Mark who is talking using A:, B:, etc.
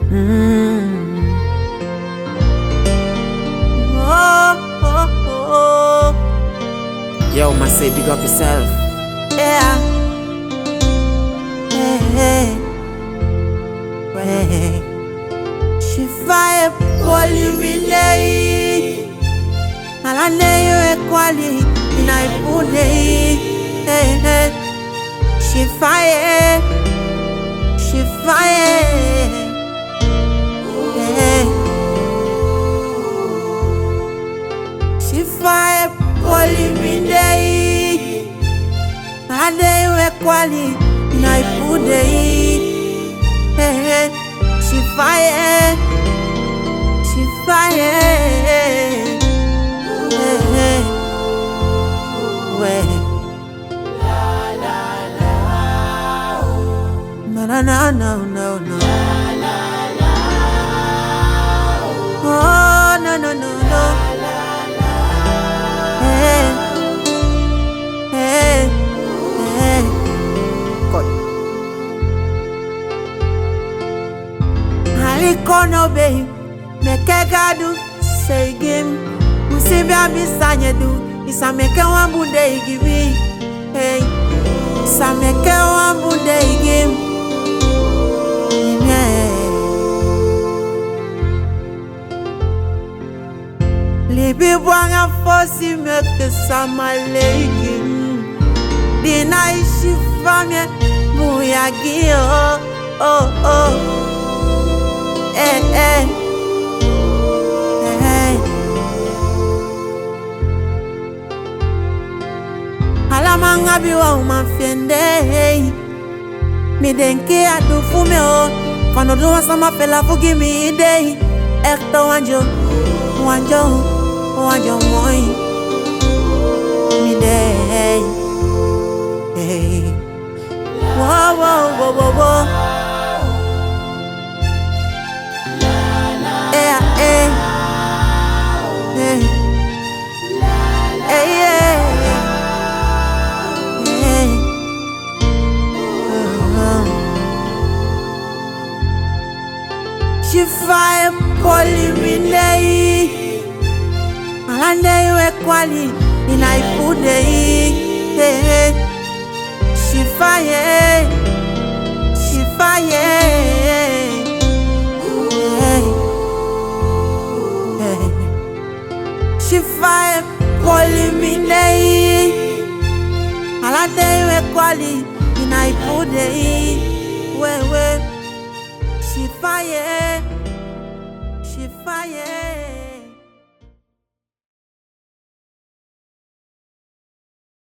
A: Yo, man, say big up yourself.
B: Yeah. Hey, hey. She fire Poli Mi Dei. Alane yo equally in I Poli. Hey, hey. She fire. She fire. Hey. She fire Poli Mi Dei. Alane yo equally in I Poli. Hey, hey. She fire. She fire. Hey, hey. Well. No, no, no, no, no. Oh, no, no, no, no. Hey, hey, hey. God. Alikono babe, meke gadu say game. Musimbi abisanye du, isa meke wambude igibi. Hey, isa meke wambude igim. Libi bwanga fosi meke samalegi. Dina ishi famye muyagi oh oh oh. Eh eh eh. Alamanga biwa umafiende. Mi denke adu fume o. Fano do wasama fela fugi mi day. Ekto wanjo moi mi day. Hey. Whoa whoa whoa whoa whoa. Eh eh eh. Eh yeah. She fire Poli Mi Dei. Alande yo equally in I Poli. Hey, she fire. She fire. Hey, hey. She fire Poli Mi Dei. Alande yo equally in I Poli. Well. She fire. She fire.